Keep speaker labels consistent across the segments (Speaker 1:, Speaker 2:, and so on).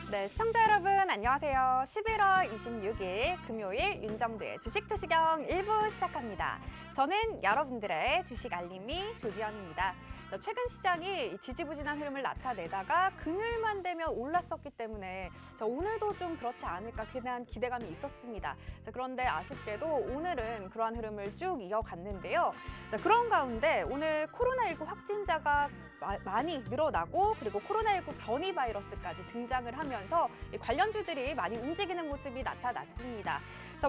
Speaker 1: 네, 시청자 여러분 안녕하세요. 11월 26일 금요일 윤정두의 주식투시경 1부 시작합니다. 저는 여러분들의 주식 알림이 조지현입니다. 최근 시장이 지지부진한 흐름을 나타내다가 금요일만 되면 올랐었기 때문에 오늘도 좀 그렇지 않을까 괜한 기대감이 있었습니다. 그런데 아쉽게도 오늘은 그러한 흐름을 쭉 이어갔는데요. 그런 가운데 오늘 코로나19 확진자가 많이 늘어나고 그리고 코로나19 변이 바이러스까지 등장을 하면서 관련주들이 많이 움직이는 모습이 나타났습니다.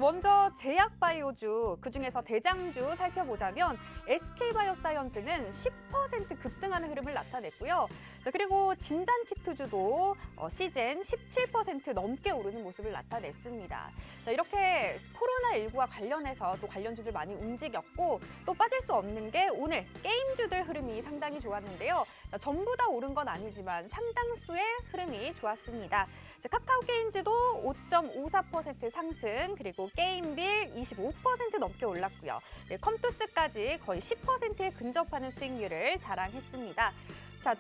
Speaker 1: 먼저 제약바이오주, 그중에서 대장주 살펴보자면 SK바이오사이언스는 10% 급등하는 흐름을 나타냈고요. 그리고 진단키트주도 시젠 17% 넘게 오르는 모습을 나타냈습니다. 이렇게 코로나19와 관련해서 또 관련주들 많이 움직였고 또 빠질 수 없는 게 오늘 게임주들 흐름이 상당히 좋았는데요. 전부 다 오른 건 아니지만 상당수의 흐름이 좋았습니다. 카카오게임즈도 5.54% 상승, 그리고 게임빌 25% 넘게 올랐고요. 컴투스까지 거의 10%에 근접하는 수익률을 자랑했습니다.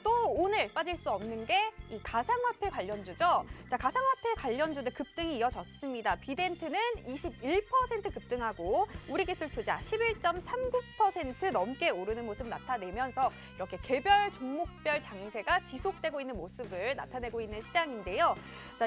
Speaker 1: 또 오늘 빠질 수 없는 게 이 가상화폐 관련주죠. 가상화폐 관련주들 급등이 이어졌습니다. 비덴트는 21% 급등하고 우리기술투자 11.39% 넘게 오르는 모습 나타내면서 이렇게 개별 종목별 장세가 지속되고 있는 모습을 나타내고 있는 시장인데요.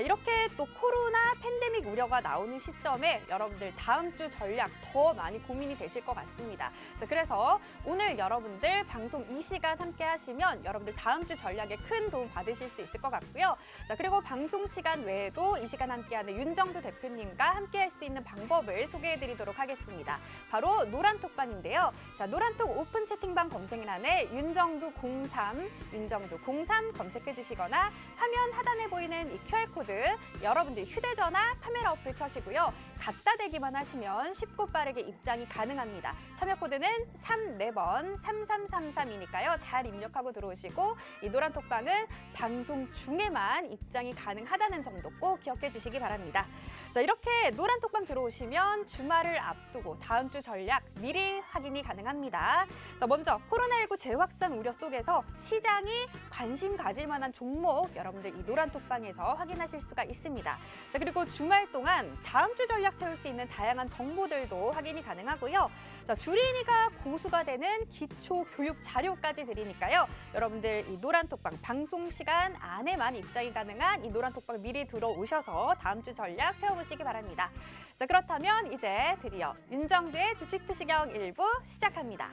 Speaker 1: 이렇게 또 코로나 팬데믹 우려가 나오는 시점에 여러분들 다음 주 전략 더 많이 고민이 되실 것 같습니다. 그래서 오늘 여러분들 방송 이 시간 함께 하시면 여러분들 다음 주 전략에 큰 도움 받으실 수 있을 것 같고요. 그리고 방송 시간 외에도 이 시간 함께하는 윤정두 대표님과 함께할 수 있는 방법을 소개해드리도록 하겠습니다. 바로 노란톡방인데요. 노란톡 오픈 채팅방 검색란에 윤정두03, 윤정두03 검색해 주시거나 화면 하단에 보이는 이 QR코드 여러분들 휴대전화 카메라 어플 켜시고요. 갖다 대기만 하시면 쉽고 빠르게 입장이 가능합니다. 참여 코드는 34번 3333이니까요. 잘 입력하고 들어오시고 이 노란톡방은 방송 중에만 입장이 가능하다는 점도 꼭 기억해 주시기 바랍니다. 이렇게 노란톡방 들어오시면 주말을 앞두고 다음 주 전략 미리 확인이 가능합니다. 먼저 코로나19 재확산 우려 속에서 시장이 관심 가질 만한 종목 여러분들 이 노란톡방에서 확인하실 수가 있습니다. 그리고 주말 동안 다음 주 전략 세울 수 있는 다양한 정보들도 확인이 가능하고요. 주린이가 고수가 되는 기초 교육 자료까지 드리니까요. 여러분들 이 노란톡방 방송 시간 안에만 입장이 가능한 이 노란톡방 미리 들어오셔서 다음 주 전략 세워보시기 바랍니다. 그렇다면 이제 드디어 윤정두의 주식투시경 1부 시작합니다.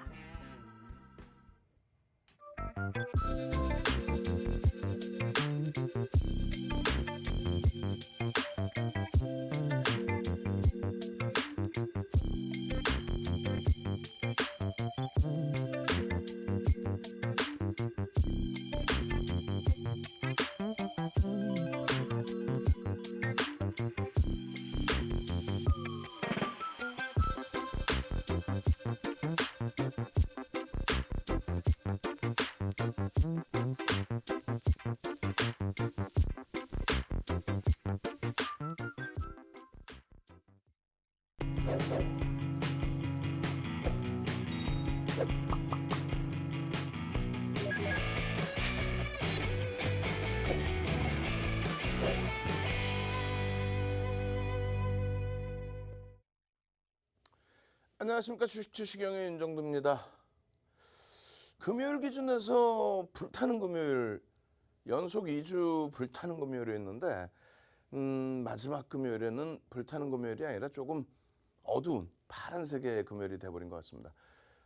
Speaker 2: 안녕하십니까. 주식투시경의 윤정두입니다. 금요일 기준에서 불타는 금요일, 연속 2주 불타는 금요일이었는데 마지막 금요일에는 불타는 금요일이 아니라 조금 어두운 파란색의 금요일이 돼버린 것 같습니다.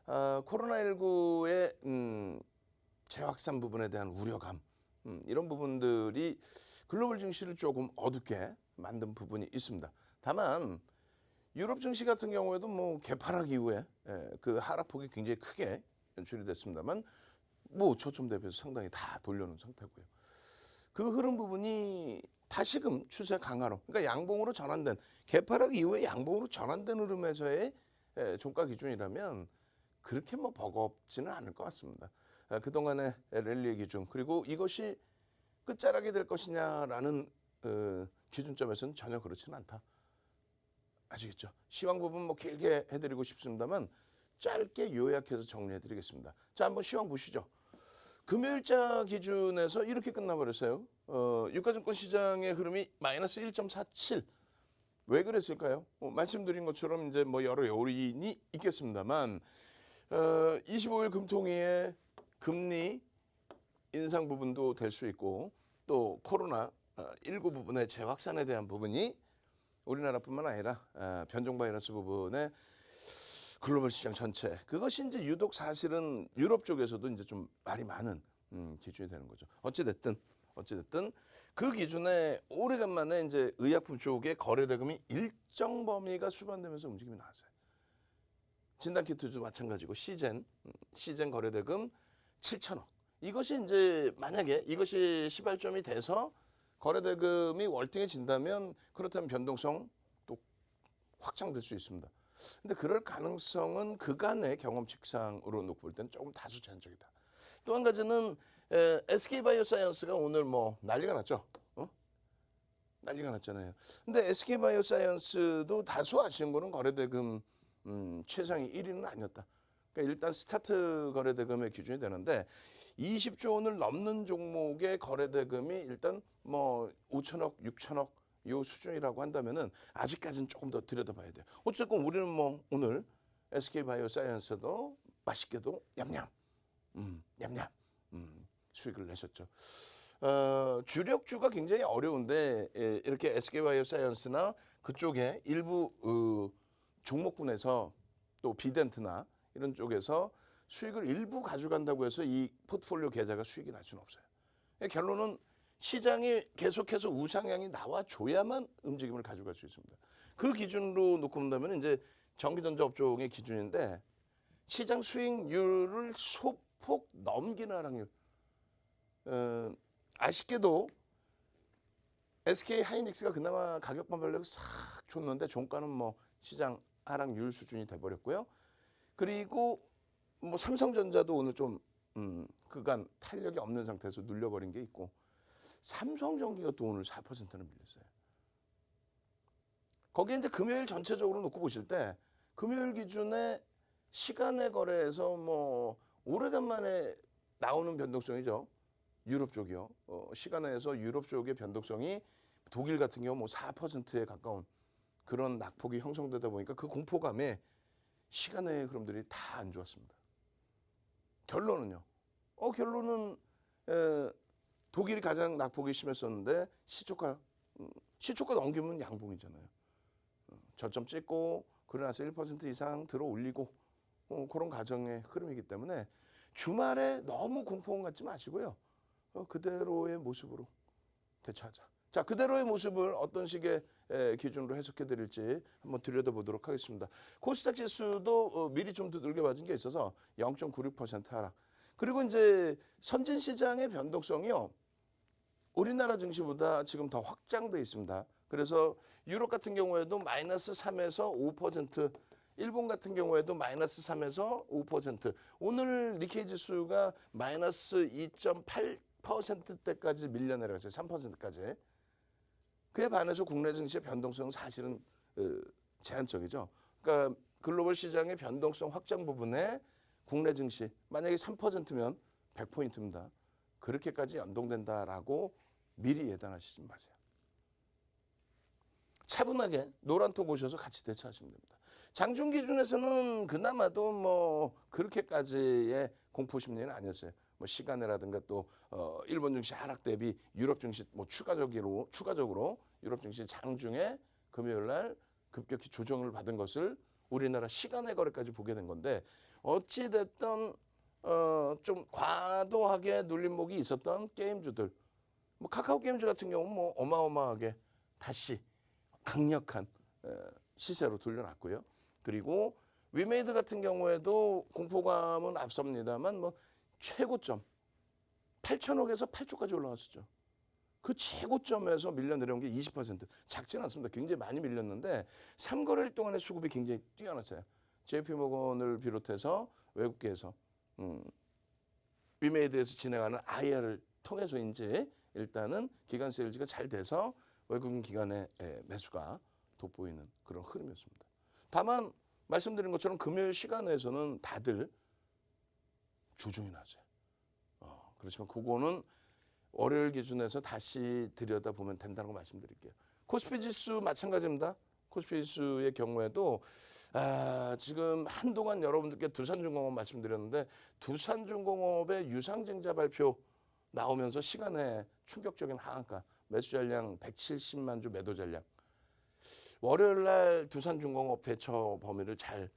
Speaker 2: 코로나19의 재확산 부분에 대한 우려감, 이런 부분들이 글로벌 증시를 조금 어둡게 만든 부분이 있습니다. 다만 유럽 증시 같은 경우에도 뭐 개파락 이후에 그 하락폭이 굉장히 크게 연출이 됐습니다만 초점 대비해서 상당히 다 돌려놓은 상태고요. 그 흐름 부분이 다시금 추세 강화로, 그러니까 양봉으로 전환된, 개파락 이후에 양봉으로 전환된 흐름에서의 종가 기준이라면 그렇게 버겁지는 않을 것 같습니다. 그동안의 랠리의 기준, 그리고 이것이 끝자락이 될 것이냐라는 기준점에서는 전혀 그렇지는 않다. 아시겠죠? 시황 부분 길게 해드리고 싶습니다만 짧게 요약해서 정리해드리겠습니다. 자, 한번 시황 보시죠. 금요일자 기준에서 이렇게 끝나버렸어요. 유가증권 시장의 흐름이 마이너스 1.47. 왜 그랬을까요? 말씀드린 것처럼 이제 뭐 여러 요인이 있겠습니다만 25일 금통위의 금리 인상 부분도 될 수 있고 또 코로나 19 부분의 재확산에 대한 부분이 우리나라뿐만 아니라 변종 바이러스 부분의 글로벌 시장 전체 그것이 이제 유독 사실은 유럽 쪽에서도 이제 좀 말이 많은 기준이 되는 거죠. 어찌됐든 그 기준에 오래간만에 이제 의약품 쪽의 거래 대금이 일정 범위가 수반되면서 움직임이 나왔어요. 진단키트도 마찬가지고 시젠 거래 대금 7천억. 이것이 이제 만약에 이것이 시발점이 돼서 거래 대금이 월등해진다면 그렇다면 변동성 또 확장될 수 있습니다. 근데 그럴 가능성은 그간의 경험칙상으로 놓고 볼 때는 조금 다소 제한적이다. 또 한 가지는 SK바이오사이언스가 오늘 뭐 난리가 났죠. 난리가 났잖아요. 근데 SK바이오사이언스도 다소 아쉬운 거는 거래대금 최상위 1위는 아니었다. 그러니까 일단 스타트 거래대금의 기준이 되는데 20조 원을 넘는 종목의 거래대금이 일단 뭐 5천억, 6천억 요 수준이라고 한다면은 아직까지는 조금 더 들여다봐야 돼요. 어쨌건 우리는 뭐 오늘 SK바이오사이언스도 맛있게도 냠냠 수익을 내셨죠. 주력주가 굉장히 어려운데 이렇게 SK바이오사이언스나 그쪽에 일부 종목군에서 또 비덴트나 이런 쪽에서 수익을 일부 가져간다고 해서 이 포트폴리오 계좌가 수익이 날 수는 없어요. 결론은 시장이 계속해서 우상향이 나와줘야만 움직임을 가져갈 수 있습니다. 그 기준으로 놓고 본다면 이제 전기전자 업종의 기준인데 시장 수익률을 소폭 넘기는 하락률. 아쉽게도 SK 하이닉스가 그나마 가격 반발력을 싹 줬는데 종가는 뭐 시장 하락률 수준이 돼버렸고요. 그리고 뭐 삼성전자도 오늘 좀 그간 탄력이 없는 상태에서 눌려버린 게 있고 삼성전기가 또 오늘 4%는 밀렸어요. 거기에 이제 금요일 전체적으로 놓고 보실 때 금요일 기준에 시간의 거래에서 뭐 오래간만에 나오는 변동성이죠. 유럽 쪽이요. 시간에서 유럽 쪽의 변동성이 독일 같은 경우 뭐 4%에 가까운 그런 낙폭이 형성되다 보니까 그 공포감에 시간의 흐름들이 다 안 좋았습니다. 결론은요. 결론은 독일이 가장 낙폭이 심했었는데 시초가 넘기면 양봉이잖아요. 저점 찍고 그러나서 1% 이상 들어 올리고 그런 과정의 흐름이기 때문에 주말에 너무 공포감 갖지 마시고요. 그대로의 모습으로 대처하자. 자, 그대로의 모습을 어떤 식의 기준으로 해석해 드릴지 한번 들여다보도록 하겠습니다. 코스닥 지수도 미리 좀 두들겨 맞은 게 있어서 0.96% 하락. 그리고 이제 선진 시장의 변동성이요. 우리나라 증시보다 지금 더 확장돼 있습니다. 그래서 유럽 같은 경우에도 마이너스 3에서 5%, 일본 같은 경우에도 마이너스 3에서 5%. 오늘 니케이 지수가 마이너스 2.8%대까지 밀려내려갔어요. 3%까지. 그에 반해서 국내 증시의 변동성은 사실은 제한적이죠. 그러니까 글로벌 시장의 변동성 확장 부분에 국내 증시 만약에 3%면 100포인트입니다. 그렇게까지 연동된다라고 미리 예단하시지 마세요. 차분하게 노란톡 보셔서 같이 대처하시면 됩니다. 장중 기준에서는 그나마도 뭐 그렇게까지의 공포 심리는 아니었어요. 뭐 시간이라든가 또 일본 증시 하락 대비 유럽 증시 뭐 추가적으로 유럽 증시 장중에 금요일 날 급격히 조정을 받은 것을 우리나라 시간의 거래까지 보게 된 건데 어찌 됐든 좀 과도하게 눌림목이 있었던 게임주들 뭐 카카오 게임즈 같은 경우는 뭐 어마어마하게 다시 강력한 시세로 돌려놨고요. 그리고 위메이드 같은 경우에도 공포감은 앞섭니다만 뭐 최고점 8천억에서 8조까지 올라왔었죠. 그 최고점에서 밀려 내려온 게 20%. 작지는 않습니다. 굉장히 많이 밀렸는데 3거래일 동안의 수급이 굉장히 뛰어났어요. JP모건을 비롯해서 외국계에서 위메이드에서 진행하는 IR을 통해서인지 일단은 기관 세일즈가 잘 돼서 외국인 기관의 매수가 돋보이는 그런 흐름이었습니다. 다만 말씀드린 것처럼 금요일 시간에서는 다들 조정이 나왔어요. 그렇지만 그거는 월요일 기준에서 다시 들여다보면 된다는 거 말씀드릴게요. 코스피 지수 마찬가지입니다. 코스피 지수의 경우에도 지금 한동안 여러분들께 두산중공업 말씀드렸는데 두산중공업의 유상증자 발표 나오면서 시간에 충격적인 하한가, 매수 잔량 170만 주 매도 잔량. 월요일 날 두산중공업 대처 범위를 잘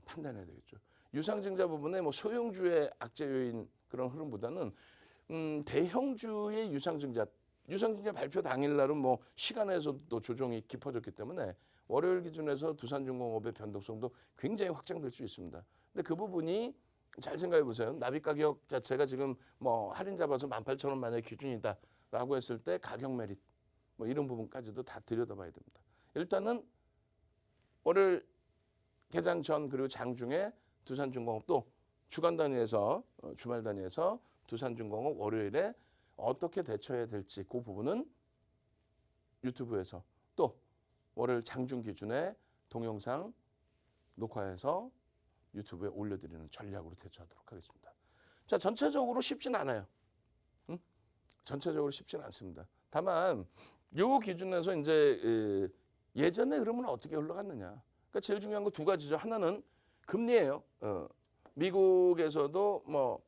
Speaker 2: 판단해야 되겠죠. 유상증자 부분에 뭐 소형주의 악재 요인 그런 흐름보다는 대형주의 유상증자 발표 당일날은 뭐 시간에서도 조정이 깊어졌기 때문에 월요일 기준에서 두산중공업의 변동성도 굉장히 확장될 수 있습니다. 근데 그 부분이 잘 생각해 보세요. 납입 가격 자체가 지금 뭐 할인 잡아서 18,000원 만약에 기준이다라고 했을 때 가격 메릿 뭐 이런 부분까지도 다 들여다봐야 됩니다. 일단은 월요일 개장 전 그리고 장중에 두산중공업도 주간 단위에서 주말 단위에서 두산중공업 월요일에 어떻게 대처해야 될지 그 부분은 유튜브에서 또 월요일 장중 기준에 동영상 녹화해서 유튜브에 올려드리는 전략으로 대처하도록 하겠습니다. 자, 전체적으로 쉽진 않아요. 전체적으로 쉽진 않습니다. 다만 요 기준에서 이제 예전의 흐름은 어떻게 흘러갔느냐. 그러니까 제일 중요한 거 두 가지죠. 하나는 금리예요. 미국에서도 뭐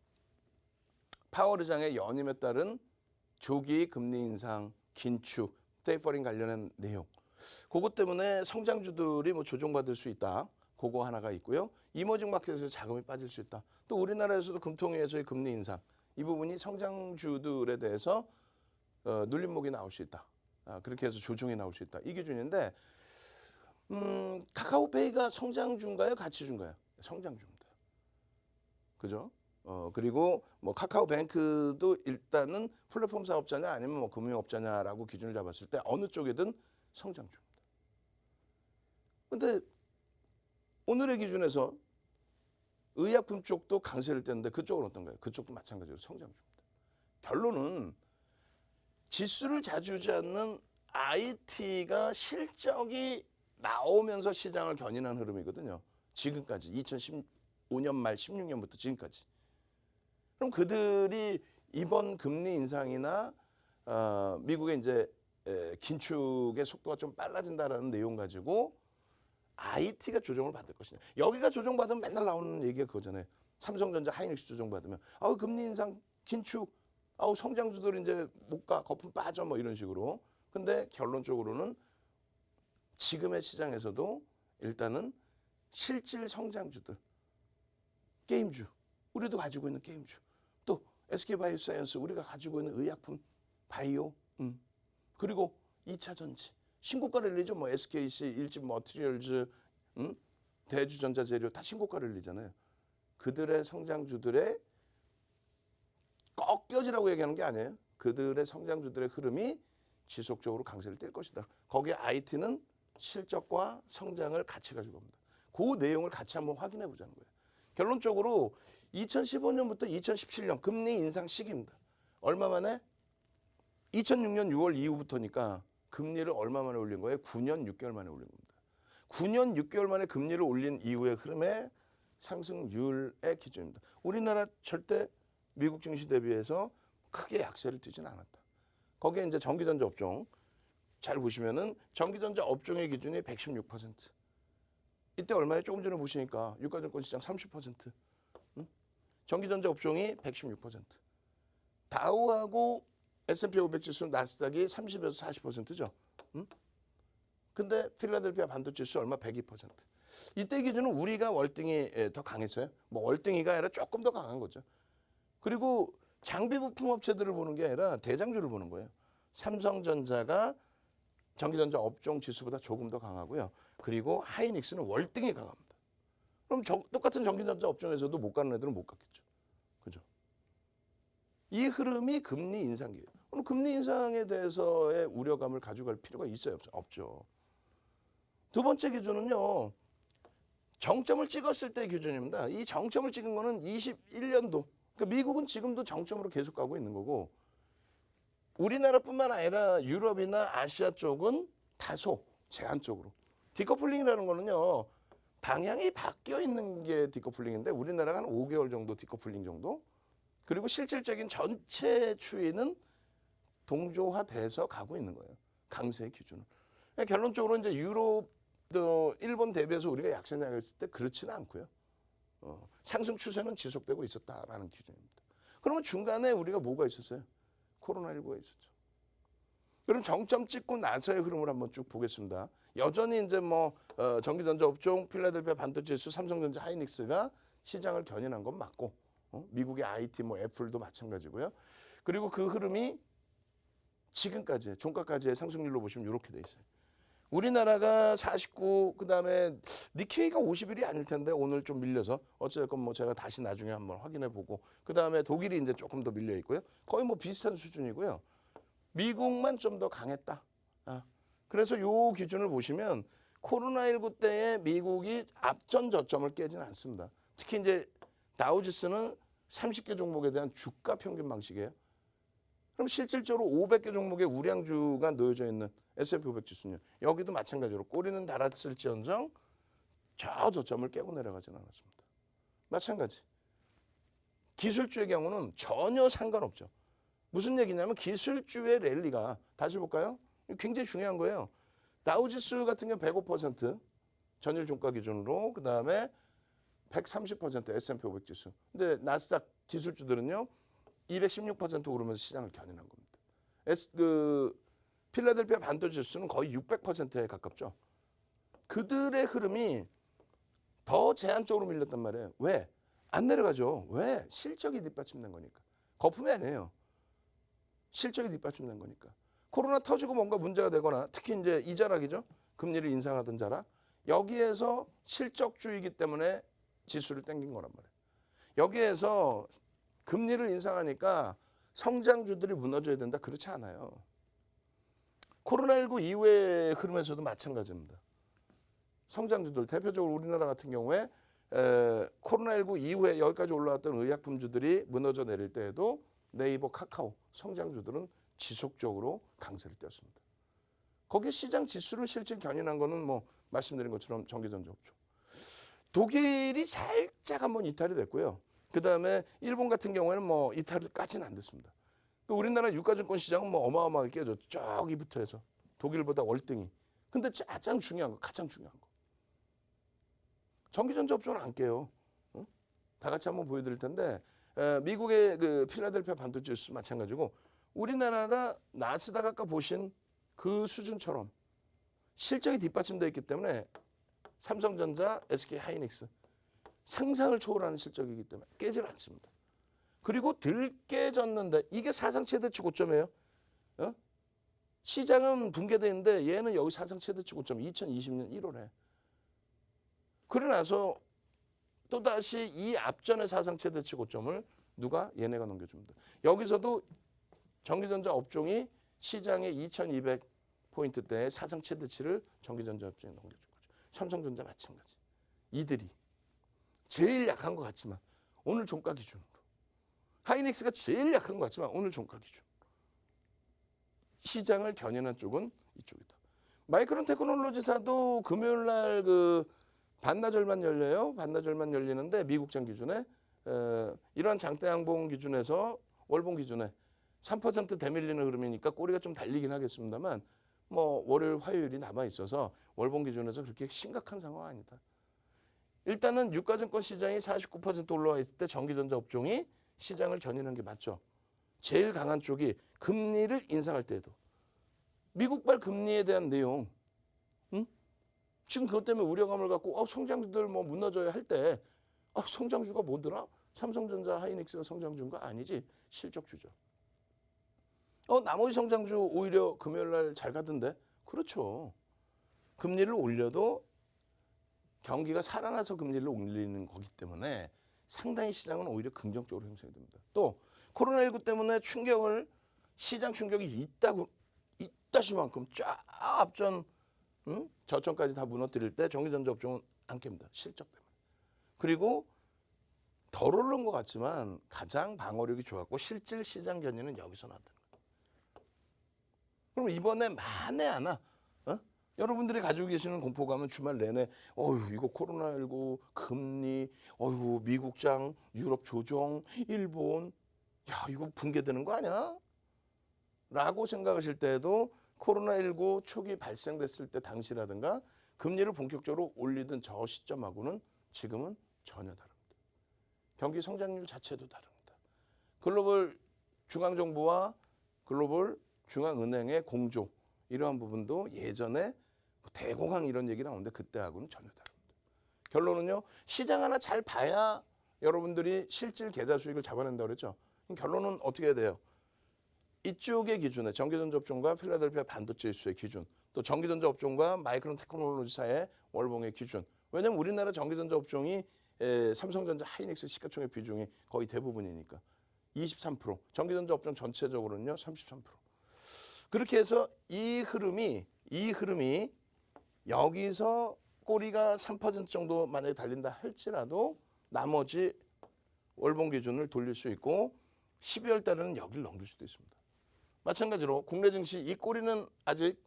Speaker 2: 파월 의장의 연임에 따른 조기 금리 인상, 긴축, 테이퍼링 관련한 내용. 그것 때문에 성장주들이 뭐 조정받을 수 있다. 그거 하나가 있고요. 이머징 마켓에서 자금이 빠질 수 있다. 또 우리나라에서도 금통위에서의 금리 인상. 이 부분이 성장주들에 대해서 눌림목이 나올 수 있다. 그렇게 해서 조정이 나올 수 있다. 이 기준인데 카카오페이가 성장주인가요? 가치주인가요? 성장주입니다. 그죠? 그리고 뭐 카카오뱅크도 일단은 플랫폼 사업자냐 아니면 뭐 금융업자냐라고 기준을 잡았을 때 어느 쪽이든 성장주입니다. 근데 오늘의 기준에서 의약품 쪽도 강세를 떼는데 그쪽은 어떤가요? 그쪽도 마찬가지로 성장주입니다. 결론은 지수를 자주지 않는 IT가 실적이 나오면서 시장을 견인한 흐름이거든요. 지금까지 2015년 말 16년부터 지금까지. 그럼 그들이 이번 금리 인상이나 미국의 이제 긴축의 속도가 좀 빨라진다라는 내용 가지고 IT가 조정을 받을 것이냐. 여기가 조정받으면 맨날 나오는 얘기가 그거잖아요. 삼성전자 하이닉스 조정받으면 금리 인상 긴축 성장주들 이제 못 가 거품 빠져 뭐 이런 식으로. 근데 결론적으로는 지금의 시장에서도 일단은 실질 성장주들 게임주 우리도 가지고 있는 게임주 또 SK바이오사이언스 우리가 가지고 있는 의약품 바이오 그리고 2차 전지 신고가를 내죠. 뭐 SKC, 일진머티리얼즈, 대주전자재료 다 신고가를 내잖아요. 그들의 성장주들의 꺾여지라고 얘기하는 게 아니에요. 그들의 성장주들의 흐름이 지속적으로 강세를 띨 것이다. 거기에 IT는 실적과 성장을 같이 가지고 옵니다. 그 내용을 같이 한번 확인해 보자는 거예요. 결론적으로 2015년부터 2017년 금리 인상 시기입니다. 얼마 만에? 2006년 6월 이후부터니까 금리를 얼마 만에 올린 거예요? 9년 6개월 만에 올린 겁니다. 9년 6개월 만에 금리를 올린 이후의 흐름의 상승률의 기준입니다. 우리나라 절대 미국 증시 대비해서 크게 약세를 띄지는 않았다. 거기에 이제 전기전자 업종 잘 보시면은 전기전자 업종의 기준이 116%. 이때 얼마에 조금 전에 보시니까 유가증권 시장 30%. 전기전자 업종이 116%. 다우하고 S&P 500 지수 나스닥이 30에서 40%죠. 근데 필라델피아 반도체 지수 얼마 102%. 이때 기준은 우리가 월등히 더 강했어요. 뭐 월등히가 아니라 조금 더 강한 거죠. 그리고 장비 부품 업체들을 보는 게 아니라 대장주를 보는 거예요. 삼성전자가 전기전자 업종 지수보다 조금 더 강하고요. 그리고 하이닉스는 월등히 강합니다. 그럼 똑같은 전기전자 업종에서도 못 가는 애들은 못 갔겠죠. 그죠? 이 흐름이 금리 인상기예요. 그럼 금리 인상에 대해서의 우려감을 가져갈 필요가 있어요? 없죠. 두 번째 기준은요. 정점을 찍었을 때 기준입니다. 이 정점을 찍은 거는 21년도. 그러니까 미국은 지금도 정점으로 계속 가고 있는 거고 우리나라뿐만 아니라 유럽이나 아시아 쪽은 다소 제한적으로. 디커플링이라는 거는요. 방향이 바뀌어 있는 게 디커플링인데 우리나라가 한 5개월 정도 디커플링 정도 그리고 실질적인 전체 추이는 동조화돼서 가고 있는 거예요. 강세의 기준은. 결론적으로 이제 유럽, 또 일본 대비해서 우리가 약세장이었을 때 그렇지는 않고요. 상승 추세는 지속되고 있었다라는 기준입니다. 그러면 중간에 우리가 뭐가 있었어요? 코로나19가 있었죠. 그럼 정점 찍고 나서의 흐름을 한번 쭉 보겠습니다. 여전히 이제 뭐 전기전자 업종, 필라델피아 반도체 지수, 삼성전자, 하이닉스가 시장을 견인한 건 맞고, 미국의 IT, 뭐 애플도 마찬가지고요. 그리고 그 흐름이 지금까지 종가까지의 상승률로 보시면 이렇게 돼 있어요. 우리나라가 49, 그다음에 니케이가 50일이 아닐 텐데 오늘 좀 밀려서 어쨌건 뭐 제가 다시 나중에 한번 확인해 보고, 그다음에 독일이 이제 조금 더 밀려 있고요. 거의 뭐 비슷한 수준이고요. 미국만 좀 더 강했다. 그래서 요 기준을 보시면 코로나19 때에 미국이 앞전 저점을 깨지는 않습니다. 특히 이제 다우지수는 30개 종목에 대한 주가 평균 방식이에요. 그럼 실질적으로 500개 종목의 우량주가 놓여져 있는 S&P 500 지수는요. 여기도 마찬가지로 꼬리는 달았을지언정 저점을 깨고 내려가지는 않았습니다. 마찬가지. 기술주의 경우는 전혀 상관없죠. 무슨 얘기냐면 기술주의 랠리가, 다시 볼까요? 굉장히 중요한 거예요. 다우지수 같은 경우 105% 전일 종가 기준으로, 그 다음에 130% S&P 500 지수. 근데 나스닥 기술주들은요 216% 오르면서 시장을 견인한 겁니다. 필라델피아 반도체 지수는 거의 600%에 가깝죠. 그들의 흐름이 더 제한적으로 밀렸단 말이에요. 왜? 안 내려가죠. 왜? 실적이 뒷받침된 거니까. 거품이 아니에요. 실적이 뒷받침된 거니까. 코로나 터지고 뭔가 문제가 되거나, 특히 이제 이자락이죠. 금리를 인상하던 자락. 여기에서 실적주의이기 때문에 지수를 땡긴 거란 말이에요. 여기에서 금리를 인상하니까 성장주들이 무너져야 된다. 그렇지 않아요. 코로나19 이후의 흐름에서도 마찬가지입니다. 성장주들, 대표적으로 우리나라 같은 경우에 코로나19 이후에 여기까지 올라왔던 의약품주들이 무너져 내릴 때에도 네이버, 카카오, 성장주들은 지속적으로 강세를 띄었습니다. 거기에 시장 지수를 실질 견인한 거는 뭐 말씀드린 것처럼 전기전자 업종. 독일이 살짝 한번 이탈이 됐고요. 그 다음에 일본 같은 경우에는 뭐 이탈까지는 안 됐습니다. 또 우리나라 유가증권 시장은 뭐 어마어마하게 깨졌죠. 저기부터 해서 독일보다 월등히. 근데 가장 중요한 거, 가장 중요한 거. 전기전자 업종은 안 깨요. 다 같이 한번 보여드릴 텐데, 미국의 그 필라델피아 반도체 지수 마찬가지고 우리나라가 나스닥 아까 보신 그 수준처럼 실적이 뒷받침되어 있기 때문에 삼성전자, SK 하이닉스 상상을 초월하는 실적이기 때문에 깨질 않습니다. 그리고 덜 깨졌는데 이게 사상 최대치 고점이에요. 시장은 붕괴되어 있는데 얘는 여기 사상 최대치 고점 2020년 1월에. 그러고 나서 또다시 이 앞전의 사상 최대치 고점을 누가? 얘네가 넘겨줍니다. 여기서도 전기전자 업종이 시장의 2200포인트대의 사상 최대치를 전기전자 업종이 넘겨준 거죠. 삼성전자 마찬가지. 이들이 제일 약한 것 같지만 오늘 종가 기준으로, 하이닉스가 제일 약한 것 같지만 오늘 종가 기준, 시장을 견인한 쪽은 이쪽이다. 마이크론 테크놀로지사도 금요일 날 그 반나절만 열려요. 반나절만 열리는데 미국장 기준에 이러한 장대 항봉 기준에서 월봉 기준에 3% 대밀리는 흐름이니까 꼬리가 좀 달리긴 하겠습니다만 뭐 월요일 화요일이 남아 있어서 월봉 기준에서 그렇게 심각한 상황 아니다. 일단은 유가증권 시장이 49% 올라와 있을 때 전기전자 업종이 시장을 견인한 게 맞죠. 제일 강한 쪽이 금리를 인상할 때에도 미국발 금리에 대한 내용, 지금 그것 때문에 우려감을 갖고 성장주들 뭐 무너져야 할 때 성장주가 뭐더라? 삼성전자, 하이닉스가 성장주인가? 아니지, 실적주죠. 나머지 성장주 오히려 금요일 날 잘 가던데? 그렇죠. 금리를 올려도 경기가 살아나서 금리를 올리는 거기 때문에 상당히 시장은 오히려 긍정적으로 형성이 됩니다. 또 코로나19 때문에 시장 충격이 있다시만큼 쫙 앞전 저점까지 다 무너뜨릴 때 전기전자 업종은 안 깹니다. 실적 때문에. 그리고 덜 오른 것 같지만 가장 방어력이 좋았고 실질 시장 견인은 여기서 나왔다는 거예요. 그럼 이번에 만에 하나 여러분들이 가지고 계시는 공포감은 주말 내내 이거 코로나19 금리, 미국장, 유럽 조정, 일본 야, 이거 붕괴되는 거 아니야? 라고 생각하실 때에도 코로나19 초기 발생됐을 때 당시라든가 금리를 본격적으로 올리던 저 시점하고는 지금은 전혀 다릅니다. 경기 성장률 자체도 다릅니다. 글로벌 중앙정부와 글로벌 중앙은행의 공조 이러한 부분도 예전에 대공황 이런 얘기 나오는데 그때하고는 전혀 다릅니다. 결론은요. 시장 하나 잘 봐야 여러분들이 실질 계좌 수익을 잡아낸다고 그랬죠. 그럼 결론은 어떻게 해야 돼요? 이쪽의 기준에 전기전자 업종과 필라델피아 반도체 지수의 기준, 또 전기전자 업종과 마이크론 테크놀로지사의 월봉의 기준. 왜냐하면 우리나라 전기전자 업종이 삼성전자, 하이닉스 시가총액 비중이 거의 대부분이니까 23%, 전기전자 업종 전체적으로는요 33%. 그렇게 해서 이 흐름이 여기서 꼬리가 3% 정도 만약에 달린다 할지라도 나머지 월봉 기준을 돌릴 수 있고 12월 달에는 여기를 넘길 수도 있습니다. 마찬가지로 국내 증시 이 꼬리는 아직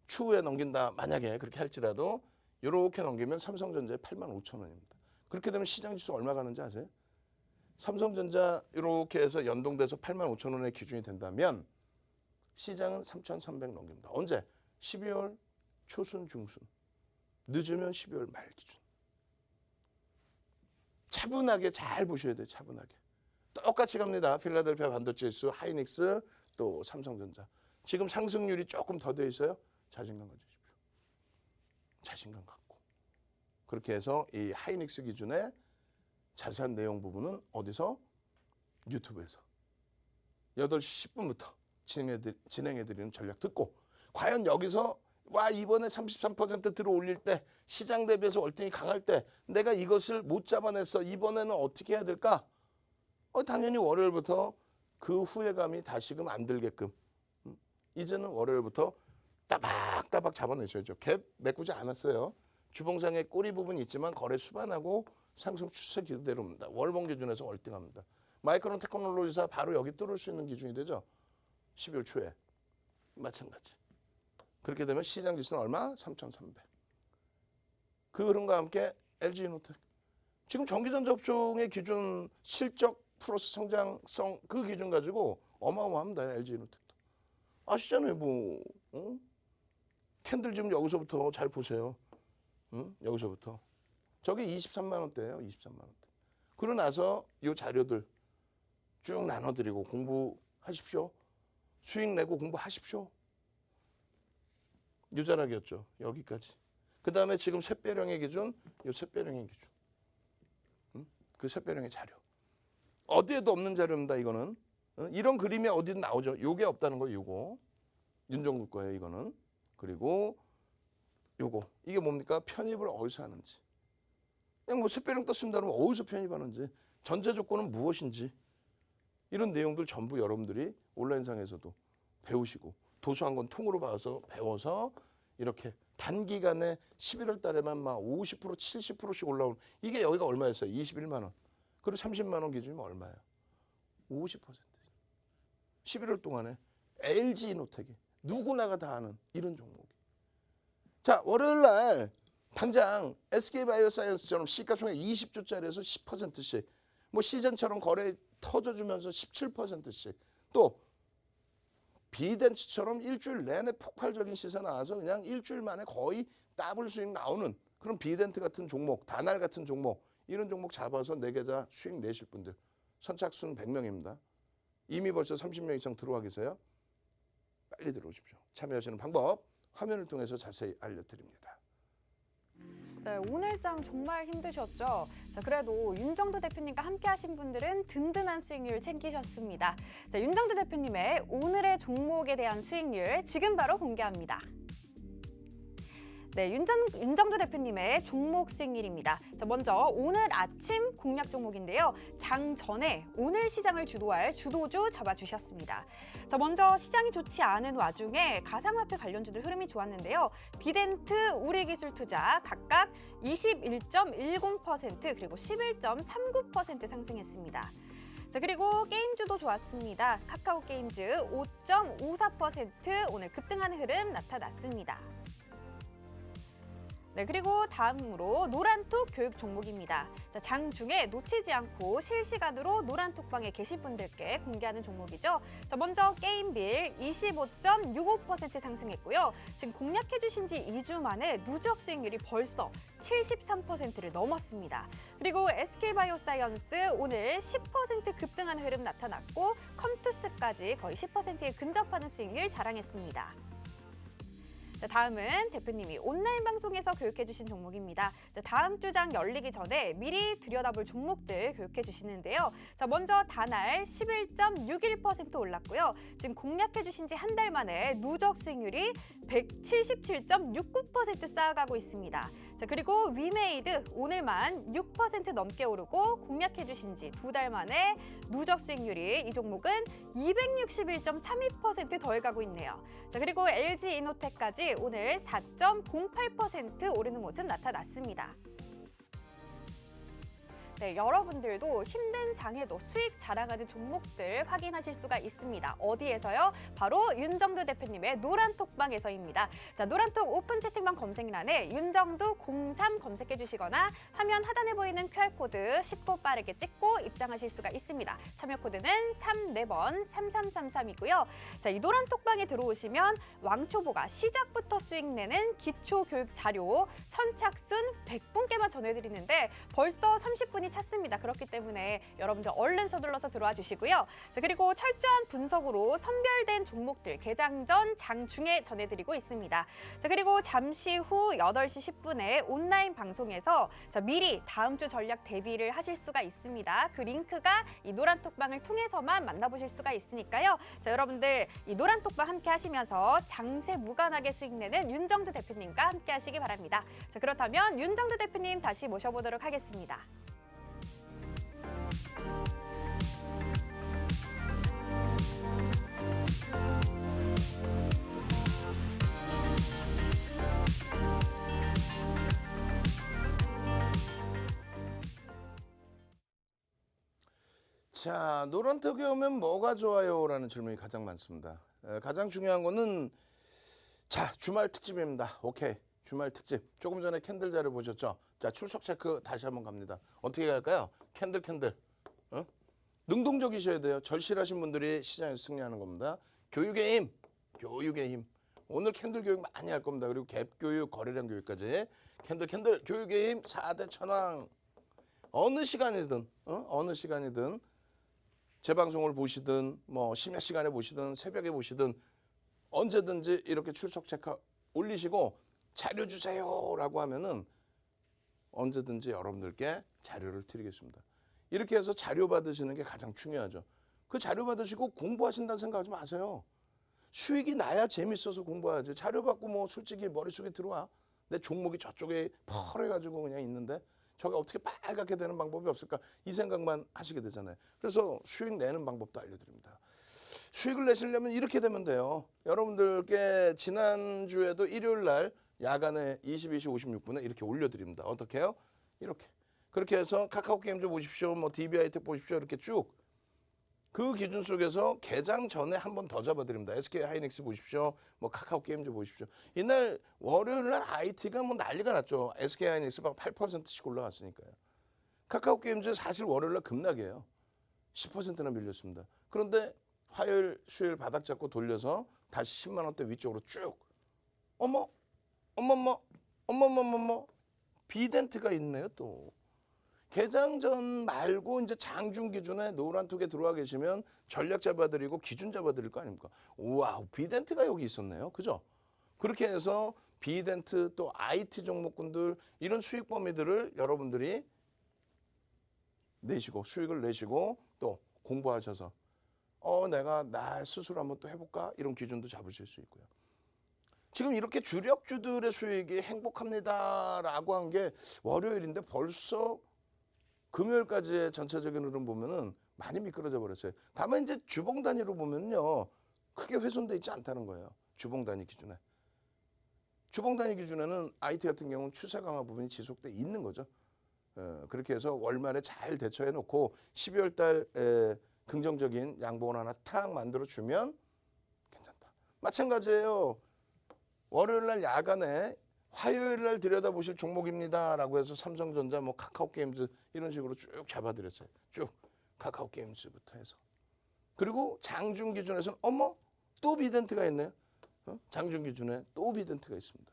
Speaker 2: 추후에 넘긴다 만약에 그렇게 할지라도 이렇게 넘기면 삼성전자에 85,000원입니다. 그렇게 되면 시장 지수 얼마 가는지 아세요? 삼성전자 이렇게 해서 연동돼서 85,000원의 기준이 된다면 시장은 3,300 넘깁니다. 언제? 12월 초순 중순. 늦으면 12월 말 기준. 차분하게 잘 보셔야 돼요. 차분하게. 똑같이 갑니다. 필라델피아 반도체 지수, 하이닉스, 또 삼성전자. 지금 상승률이 조금 더 돼 있어요. 자신감 가지십시오. 자신감 갖고. 그렇게 해서 이 하이닉스 기준의 자세한 내용 부분은 어디서? 유튜브에서 8시 10분부터 진행해드리는 전략 듣고 과연 여기서 와 이번에 33% 들어 올릴 때 시장 대비해서 월등히 강할 때 내가 이것을 못 잡아냈어. 이번에는 어떻게 해야 될까? 당연히 월요일부터 그 후회감이 다시금 안 들게끔 이제는 월요일부터 따박따박 잡아내셔야죠. 갭 메꾸지 않았어요. 주봉상의 꼬리 부분이 있지만 거래 수반하고 상승 추세 기대로입니다. 월봉 기준에서 월등합니다. 마이크론 테크놀로지사 바로 여기 뚫을 수 있는 기준이 되죠. 12월 초에. 마찬가지. 그렇게 되면 시장 지수는 얼마? 3,300. 그 흐름과 함께 LG이노텍. 지금 전기전자 업종의 기준 실적 플러스 성장성 그 기준 가지고 어마어마합니다. LG이노텍도. 아시잖아요. 캔들 지금 여기서부터 잘 보세요. 여기서부터. 저게 23만 원대예요. 23만 원대. 그러고 나서 이 자료들 쭉 나눠드리고 공부하십시오. 수익 내고 공부하십시오. 유자락이었죠. 여기까지. 그 다음에 지금 샛별형의 기준, 이 샛별형의 기준. 그 샛별형의 자료. 어디에도 없는 자료입니다. 이거는. 이런 그림이 어디든 나오죠. 요게 없다는 거예요. 요거. 윤정국 거예요. 이거는. 그리고 요거. 이게 뭡니까? 편입을 어디서 하는지. 그냥 샛별형 떴습니다. 그러면 어디서 편입하는지. 전제 조건은 무엇인지. 이런 내용들 전부 여러분들이 온라인상에서도 배우시고 도서 한 권 통으로 봐서 배워서 이렇게 단기간에 11월 달에만 막 50% 70%씩 올라오는 이게 여기가 얼마였어요? 21만 원. 그리고 30만 원 기준이면 얼마예요? 50%. 11월 동안에 LG이노텍이 누구나가 다 아는 이런 종목이. 자, 월요일 날 당장 SK바이오사이언스처럼 시가총액 20조짜리에서 10%씩 시즌처럼 거래 터져주면서 17%씩 또 비덴츠처럼 일주일 내내 폭발적인 시세 나와서 그냥 일주일 만에 거의 더블 수익 나오는 그런 비덴트 같은 종목, 다날 같은 종목 이런 종목 잡아서 내 계좌 수익 내실 분들 선착순 100명입니다. 이미 벌써 30명 이상 들어와 계세요. 빨리 들어오십시오. 참여하시는 방법 화면을 통해서 자세히 알려드립니다.
Speaker 1: 네, 오늘장 정말 힘드셨죠? 자, 그래도 윤정두 대표님과 함께 하신 분들은 든든한 수익률 챙기셨습니다. 자, 윤정두 대표님의 오늘의 종목에 대한 수익률 지금 바로 공개합니다. 네, 윤정두 대표님의 종목 수익률입니다. 자, 먼저 오늘 아침 공략 종목인데요. 장 전에 오늘 시장을 주도할 주도주 잡아주셨습니다. 자, 먼저 시장이 좋지 않은 와중에 가상화폐 관련주들 흐름이 좋았는데요. 비덴트, 우리기술투자 각각 21.10% 그리고 11.39% 상승했습니다. 자, 그리고 게임주도 좋았습니다. 카카오 게임즈 5.54% 오늘 급등하는 흐름 나타났습니다. 네, 그리고 다음으로 노란톡 교육 종목입니다. 자, 장중에 놓치지 않고 실시간으로 노란톡방에 계신 분들께 공개하는 종목이죠. 자, 먼저 게임빌 25.65% 상승했고요. 지금 공략해 주신 지 2주 만에 누적 수익률이 벌써 73%를 넘었습니다. 그리고 SK바이오사이언스 오늘 10% 급등하는 흐름 나타났고 컴투스까지 거의 10%에 근접하는 수익률 자랑했습니다. 자, 다음은 대표님이 온라인 방송에서 교육해 주신 종목입니다. 자, 다음 주장 열리기 전에 미리 들여다볼 종목들 교육해 주시는데요. 자, 먼저 다날 11.61% 올랐고요. 지금 공략해 주신 지 한 달 만에 누적 수익률이 177.69% 쌓아가고 있습니다. 자, 그리고 위메이드 오늘만 6% 넘게 오르고 공략해 주신 지 두 달 만에 누적 수익률이 이 종목은 261.32% 더해가고 있네요. 자, 그리고 LG이노텍까지 오늘 4.08% 오르는 모습 나타났습니다. 네, 여러분들도 힘든 장에도 수익 자랑하는 종목들 확인하실 수가 있습니다. 어디에서요? 바로 윤정두 대표님의 노란톡방에서입니다. 자, 노란톡 오픈 채팅방 검색란에 윤정두 03 검색해 주시거나 화면 하단에 보이는 QR코드 쉽고 빠르게 찍고 입장하실 수가 있습니다. 참여 코드는 34번 3333이고요. 자, 이 노란톡방에 들어오시면 왕초보가 시작부터 수익 내는 기초교육 자료 선착순 100분께만 전해드리는데 벌써 30분이 찼습니다. 그렇기 때문에 여러분들 얼른 서둘러서 들어와 주시고요. 자, 그리고 철저한 분석으로 선별된 종목들 개장 전 장중에 전해드리고 있습니다. 자, 그리고 잠시 후 8시 10분에 온라인 방송에서 미리 다음 주 전략 대비를 하실 수가 있습니다. 그 링크가 이 노란톡방을 통해서만 만나보실 수가 있으니까요. 자, 여러분들 이 노란톡방 함께 하시면서 장세 무관하게 수익 내는 윤정두 대표님과 함께 하시기 바랍니다. 자, 그렇다면 윤정두 대표님 다시 모셔보도록 하겠습니다.
Speaker 2: 자, 노란톡에 오면 뭐가 좋아요? 라는 질문이 가장 많습니다. 가장 중요한 거는 자, 주말 특집입니다. 오케이. 주말 특집. 조금 전에 캔들 자료 보셨죠? 자, 출석 체크 다시 한번 갑니다. 어떻게 갈까요? 캔들. 어? 능동적이셔야 돼요. 절실하신 분들이 시장에서 승리하는 겁니다. 교육의 힘. 오늘 캔들 교육 많이 할 겁니다. 그리고 갭 교육, 거래량 교육까지. 캔들 교육의 힘 4대 천왕. 어느 시간이든 제 방송을 보시든 뭐 심야 시간에 보시든 새벽에 보시든 언제든지 이렇게 출석 체크 올리시고 자료 주세요라고 하면은 언제든지 여러분들께 자료를 드리겠습니다. 이렇게 해서 자료 받으시는 게 가장 중요하죠. 그 자료 받으시고 공부하신다는 생각하지 마세요. 수익이 나야 재밌어서 공부하지. 자료 받고 뭐 솔직히 머릿속에 들어와. 내 종목이 저쪽에 펄해가지고 그냥 있는데 저게 어떻게 빨갛게 되는 방법이 없을까? 이 생각만 하시게 되잖아요. 그래서 수익 내는 방법도 알려드립니다. 수익을 내시려면 이렇게 되면 돼요. 여러분들께 지난주에도 일요일 날 야간에 22시 56분에 이렇게 올려드립니다. 어떻게 해요? 이렇게. 그렇게 해서 카카오게임즈 보십시오. 뭐 DB하이텍 보십시오. 이렇게 쭉. 그 기준 속에서 개장 전에 한 번 더 잡아드립니다. SK하이닉스 보십시오. 뭐 카카오게임즈 보십시오. 이날 월요일 날 IT가 뭐 난리가 났죠. SK하이닉스가 8%씩 올라갔으니까요. 카카오게임즈 사실 월요일 날 급락이에요. 10%나 밀렸습니다. 그런데 화요일, 수요일 바닥 잡고 돌려서 다시 10만 원대 위쪽으로 쭉. 어머. 비덴트가 있네요 또. 개장 전 말고 이제 장중 기준에 노란톡에 들어와 계시면 전략 잡아드리고 기준 잡아드릴 거 아닙니까? 우와, 비덴트가 여기 있었네요. 그죠? 그렇게 해서 비덴트 또 IT 종목군들 이런 수익 범위들을 여러분들이 내시고 수익을 내시고 또 공부하셔서 내가 나 스스로 한번 또 해볼까? 이런 기준도 잡으실 수 있고요. 지금 이렇게 주력주들의 수익이 행복합니다라고 한 게 월요일인데 벌써 금요일까지의 전체적인 흐름 보면은 많이 미끄러져 버렸어요. 다만 이제 주봉 단위로 보면요. 크게 훼손돼 있지 않다는 거예요. 주봉 단위 기준에. 주봉 단위 기준에는 IT 같은 경우는 추세 강화 부분이 지속돼 있는 거죠. 그렇게 해서 월말에 잘 대처해 놓고 12월 달 긍정적인 양봉을 하나 탁 만들어 주면 괜찮다. 마찬가지예요. 월요일 날 야간에 화요일 날 들여다보실 종목입니다라고 해서 삼성전자, 뭐 카카오게임즈 이런 식으로 쭉 잡아드렸어요. 쭉 카카오게임즈부터 해서. 그리고 장중 기준에서는 어머 또 비덴트가 있네요. 장중 기준에 또 비덴트가 있습니다.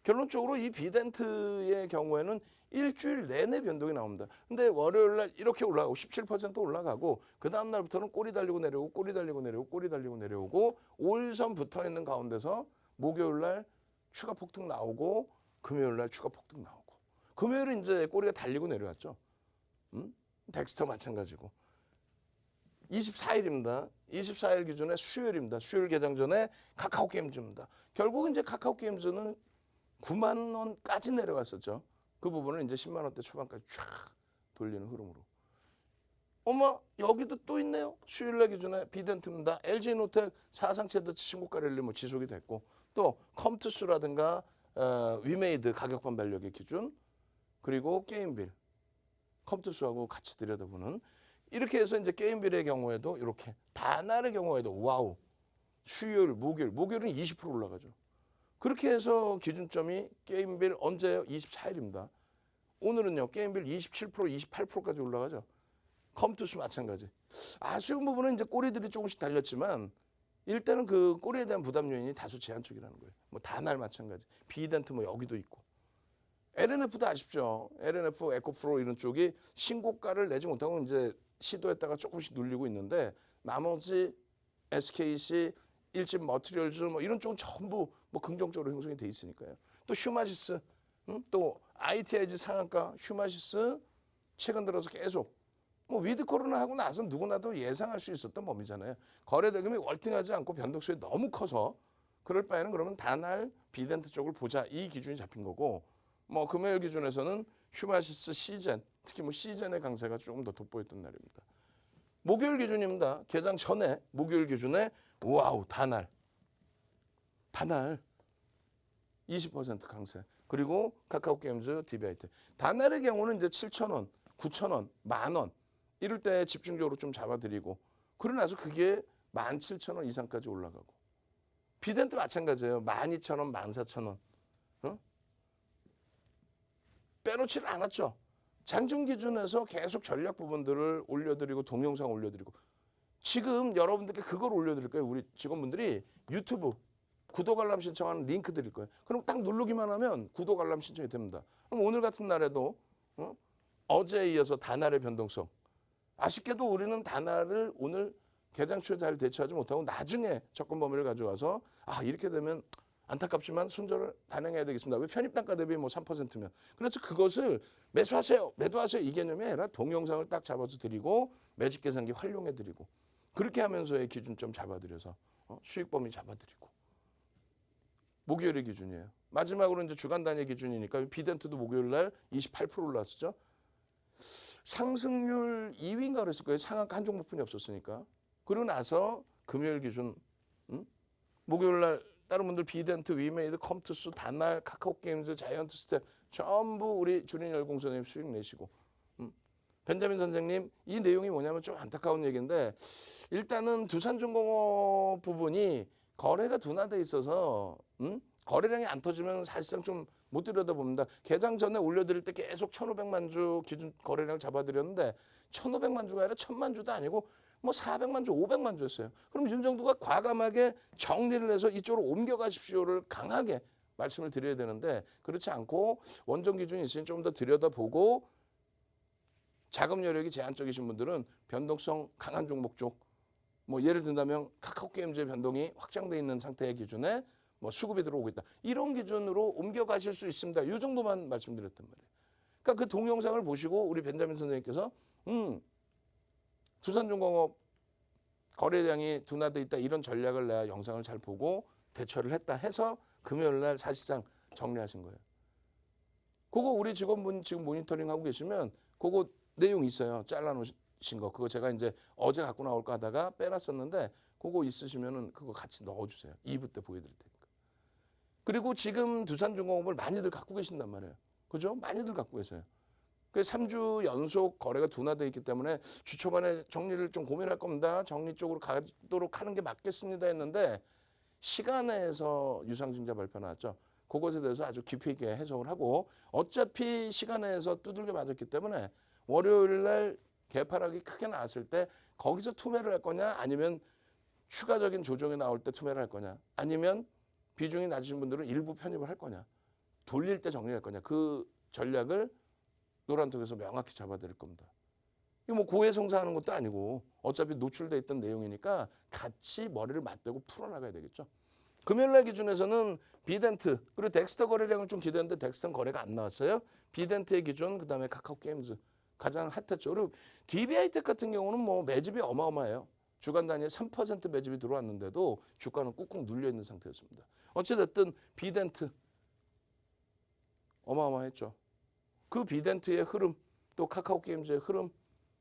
Speaker 2: 결론적으로 이 비덴트의 경우에는 일주일 내내 변동이 나옵니다. 근데 월요일 날 이렇게 올라가고 17% 올라가고 그 다음 날부터는 꼬리 달리고 내려오고 꼬리 달리고 내려오고 꼬리 달리고 내려오고 5일선 붙어 있는 가운데서 목요일 날 추가 폭등 나오고 금요일 날 추가 폭등 나오고 금요일은 이제 꼬리가 달리고 내려왔죠. 덱스터 마찬가지고 24일입니다. 24일 기준에 수요일입니다. 수요일 개장 전에 카카오게임즈입니다. 결국 이제 카카오게임즈는 9만 원까지 내려갔었죠. 그 부분을 이제 10만 원대 초반까지 쫙 돌리는 흐름으로. 어머 여기도 또 있네요. 수요일 날 기준에 비덴트입니다. LG노텍 사상 최대치 신고가 랠리 뭐 지속이 됐고 또 컴투스라든가 위메이드 가격 반발력의 기준 그리고 게임빌 컴투스하고 같이 들여다보는 이렇게 해서 이제 게임빌의 경우에도 이렇게 다날의 경우에도 와우 수요일 목요일은 20% 올라가죠. 그렇게 해서 기준점이 게임빌 언제요? 24일입니다. 오늘은요 게임빌 27% 28%까지 올라가죠. 컴투스 마찬가지. 아쉬운 부분은 이제 꼬리들이 조금씩 달렸지만 일단은 그 꼬리에 대한 부담 요인이 다소 제한적이라는 거예요. 뭐 다날 마찬가지. 비덴트 뭐 여기도 있고. LNF도 아쉽죠. LNF, 에코프로 이런 쪽이 신고가를 내지 못하고 이제 시도했다가 조금씩 눌리고 있는데 나머지 SKC, 일진 머티리얼즈 뭐 이런 쪽은 전부 뭐 긍정적으로 형성이 돼 있으니까요. 또 휴마시스, 또 ITIG 상한가 휴마시스 최근 들어서 계속 뭐 위드 코로나 하고 나서 누구나도 예상할 수 있었던 범위잖아요. 거래 대금이 월등하지 않고 변동성이 너무 커서 그럴 바에는 그러면 다날 비덴트 쪽을 보자 이 기준이 잡힌 거고 뭐 금요일 기준에서는 휴마시스 시젠 특히 뭐 시젠의 강세가 조금 더 돋보였던 날입니다. 목요일 기준입니다. 개장 전에 목요일 기준에 와우 다날 20% 강세 그리고 카카오게임즈 DBIT 다날의 경우는 이제 7,000원, 9,000원, 10,000원 이럴 때 집중적으로 좀 잡아드리고 그러고 나서 그게 17,000원 이상까지 올라가고 비덴트 마찬가지예요. 12,000원, 14,000원 빼놓지는 않았죠. 장중 기준에서 계속 전략 부분들을 올려드리고 동영상 올려드리고 지금 여러분들께 그걸 올려드릴 거예요. 우리 직원분들이 유튜브 구독 알람 신청하는 링크 드릴 거예요. 그럼 딱 누르기만 하면 구독 알람 신청이 됩니다. 그럼 오늘 같은 날에도 어제에 이어서 다날의 변동성 아쉽게도 우리는 다날을 오늘 개장 초에 잘 대처하지 못하고 나중에 접근 범위를 가져와서 이렇게 되면 안타깝지만 손절을 단행해야 되겠습니다. 왜 편입단가 대비 뭐 3%면. 그래서 그것을 매수하세요. 매도하세요. 이 개념이 아니라 동영상을 딱 잡아서 드리고 매직 계산기 활용해 드리고 그렇게 하면서의 기준점 잡아드려서 수익 범위 잡아드리고 목요일의 기준이에요. 마지막으로 이제 주간 단위 기준이니까 비덴트도 목요일 날 28% 올랐었죠. 상승률 2위인가 그랬을 거예요. 상한가 한 종목뿐이 없었으니까. 그러고 나서 금요일 기준 목요일 날 다른 분들 비덴트, 위메이드, 컴투스, 다날, 카카오게임즈, 자이언트 스텝 전부 우리 주린열공 선생님 수익 내시고 벤자민 선생님 이 내용이 뭐냐면 좀 안타까운 얘기인데 일단은 두산중공업 부분이 거래가 둔화돼 있어서 거래량이 안 터지면 사실상 좀 못 들여다봅니다. 개장 전에 올려드릴 때 계속 1,500만 주 기준 거래량 잡아드렸는데 1,500만 주가 아니라 1,000만 주도 아니고 뭐 400만 주, 500만 주였어요. 그럼 윤정두가 과감하게 정리를 해서 이쪽으로 옮겨가십시오를 강하게 말씀을 드려야 되는데 그렇지 않고 원정 기준이 있으니 좀 더 들여다보고 자금 여력이 제한적이신 분들은 변동성 강한 종목 쪽 뭐 예를 든다면 카카오게임즈의 변동이 확장돼 있는 상태의 기준에 뭐 수급이 들어오고 있다. 이런 기준으로 옮겨가실 수 있습니다. 이 정도만 말씀드렸단 말이에요. 그러니까 그 동영상을 보시고 우리 벤자민 선생님께서 두산중공업 거래량이 둔화돼 있다 이런 전략을 내가 영상을 잘 보고 대처를 했다 해서 금요일 날 사실상 정리하신 거예요. 그거 우리 직원분 지금 모니터링 하고 계시면 그거 내용 있어요. 잘라놓으신 거. 그거 제가 이제 어제 갖고 나올까 하다가 빼놨었는데 그거 있으시면은 그거 같이 넣어주세요. 2부 때 보여드릴 테니까. 그리고 지금 두산중공업을 많이들 갖고 계신단 말이에요. 그죠? 많이들 갖고 계세요. 그 3주 연속 거래가 둔화되어 있기 때문에 주 초반에 정리를 좀 고민할 겁니다. 정리 쪽으로 가도록 하는 게 맞겠습니다 했는데 시간에서 유상증자 발표 나왔죠. 그것에 대해서 아주 깊이 있게 해석을 하고 어차피 시간에서 두들겨 맞았기 때문에 월요일 날 개파락이 크게 나왔을 때 거기서 투매를 할 거냐 아니면 추가적인 조정이 나올 때 투매를 할 거냐 아니면 비중이 낮으신 분들은 일부 편입을 할 거냐 돌릴 때 정리할 거냐 그 전략을 노란톡에서 명확히 잡아드릴 겁니다. 이거 뭐 고해성사하는 것도 아니고 어차피 노출돼 있던 내용이니까 같이 머리를 맞대고 풀어나가야 되겠죠. 금요일날 기준에서는 비덴트 그리고 덱스터 거래량을 좀 기대했는데 덱스터는 거래가 안 나왔어요. 비덴트의 기준 그다음에 카카오 게임즈 가장 핫했죠. 그리고 DB하이텍 같은 경우는 뭐 매집이 어마어마해요. 주간 단위에 3% 매집이 들어왔는데도 주가는 꾹꾹 눌려 있는 상태였습니다. 어찌됐든 비덴트 어마어마했죠. 그 비덴트의 흐름 또 카카오 게임즈의 흐름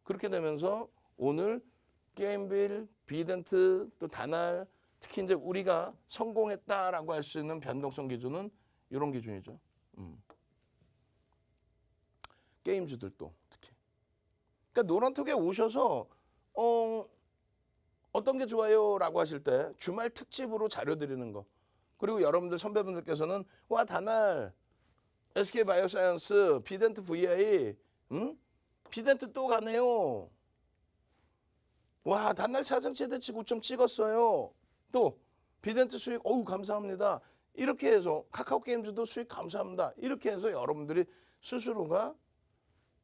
Speaker 2: 그렇게 되면서 오늘 게임빌, 비덴트 또 다날 특히 이제 우리가 성공했다라고 할 수 있는 변동성 기준은 이런 기준이죠. 게임주들도 특히. 그러니까 노란톡에 오셔서 어떤 게 좋아요라고 하실 때 주말 특집으로 자료 드리는 거. 그리고 여러분들 선배분들께서는 와 다날 SK바이오사이언스, 비덴트 VI, 비덴트 또 가네요. 와 다날 사상 최대치 고점 찍었어요. 또 비덴트 수익 어우 감사합니다. 이렇게 해서 카카오 게임즈도 수익 감사합니다. 이렇게 해서 여러분들이 스스로가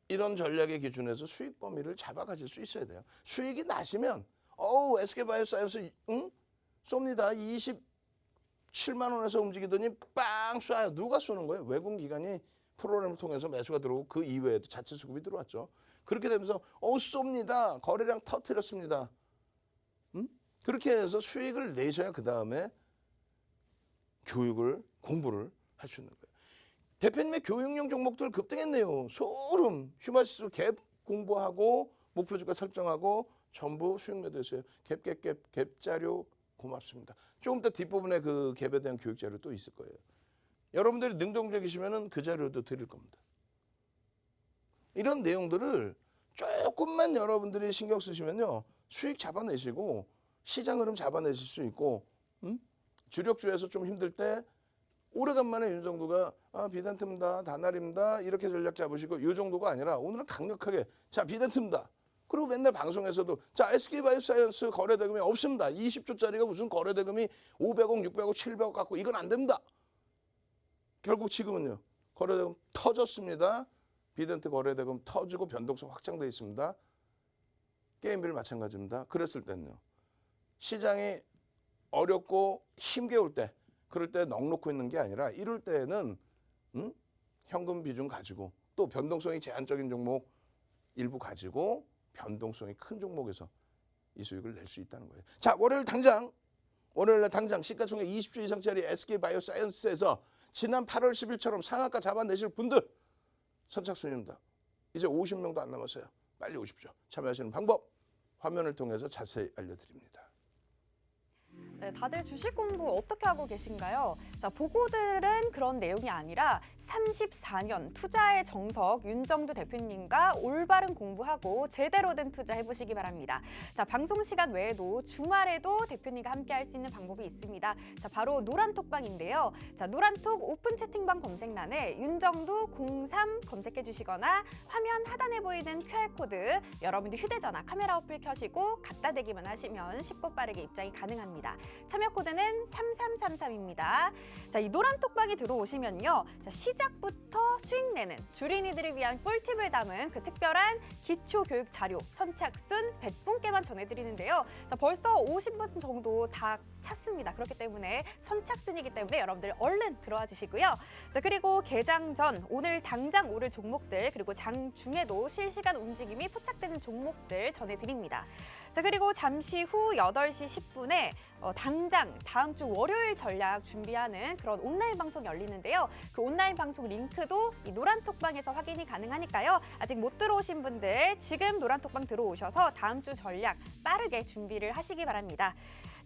Speaker 2: 이런 전략의 기준에서 수익 범위를 잡아가실 수 있어야 돼요. 수익이 나시면 어우 SK바이오사이언스 쏩니다. 27만 원에서 움직이더니 빵 쏴요. 누가 쏘는 거예요? 외국 기관이 프로그램을 통해서 매수가 들어오고 그 이외에도 자체 수급이 들어왔죠. 그렇게 되면서 쏩니다. 거래량 터뜨렸습니다. 그렇게 해서 수익을 내셔야 그 다음에 교육을 공부를 할 수 있는 거예요. 대표님의 교육용 종목들 급등했네요. 소름. 휴마시스 갭 공부하고 목표주가 설정하고 전부 수익 매도했어요. 갭 자료 고맙습니다. 조금 더 뒷부분에 그 갭에 대한 교육 자료 또 있을 거예요. 여러분들이 능동적이시면 그 자료도 드릴 겁니다. 이런 내용들을 조금만 여러분들이 신경 쓰시면요. 수익 잡아내시고 시장 흐름 잡아내실 수 있고 주력주에서 좀 힘들 때 오래간만에 윤정도가 비덴트입니다. 다날입니다. 이렇게 전략 잡으시고 이 정도가 아니라 오늘은 강력하게 자 비덴트입니다. 그리고 맨날 방송에서도 자 SK바이오사이언스 거래대금이 없습니다. 20조짜리가 무슨 거래대금이 500억, 600억, 700억 갖고 이건 안 됩니다. 결국 지금은요. 거래대금 터졌습니다. 비덴트 거래대금 터지고 변동성 확장돼 있습니다. 게임빌 마찬가지입니다. 그랬을 때는요. 시장이 어렵고 힘겨울 때 그럴 때 넋놓고 있는 게 아니라 이럴 때는 현금 비중 가지고 또 변동성이 제한적인 종목 일부 가지고 변동성이 큰 종목에서 이 수익을 낼 수 있다는 거예요. 자, 월요일 날 당장 시가총액 20조 이상짜리 SK바이오사이언스에서 지난 8월 10일처럼 상한가 잡아내실 분들 선착순입니다. 이제 50명도 안 남았어요. 빨리 오십시오. 참여하시는 방법 화면을 통해서 자세히 알려드립니다.
Speaker 1: 네, 다들 주식 공부 어떻게 하고 계신가요? 자, 보고들은 그런 내용이 아니라 34년 투자의 정석 윤정두 대표님과 올바른 공부하고 제대로 된 투자 해보시기 바랍니다. 자, 방송 시간 외에도 주말에도 대표님과 함께 할 수 있는 방법이 있습니다. 자, 바로 노란톡방인데요. 자, 노란톡 오픈 채팅방 검색란에 윤정두 03 검색해 주시거나 화면 하단에 보이는 QR코드 여러분들 휴대전화 카메라 어플 켜시고 갖다 대기만 하시면 쉽고 빠르게 입장이 가능합니다. 참여 코드는 3333입니다. 자, 이 노란톡방에 들어오시면요. 자, 시작부터 수익 내는 주린이들을 위한 꿀팁을 담은 그 특별한 기초 교육 자료 선착순 100분께만 전해드리는데요. 자, 벌써 50분 정도 다 찼습니다. 그렇기 때문에 선착순이기 때문에 여러분들 얼른 들어와 주시고요. 자, 그리고 개장 전 오늘 당장 오를 종목들 그리고 장 중에도 실시간 움직임이 포착되는 종목들 전해드립니다. 자, 그리고 잠시 후 8시 10분에 당장 다음 주 월요일 전략 준비하는 그런 온라인 방송 열리는데요. 그 온라인 방송 링크도 이 노란톡방에서 확인이 가능하니까요. 아직 못 들어오신 분들 지금 노란톡방 들어오셔서 다음 주 전략 빠르게 준비를 하시기 바랍니다.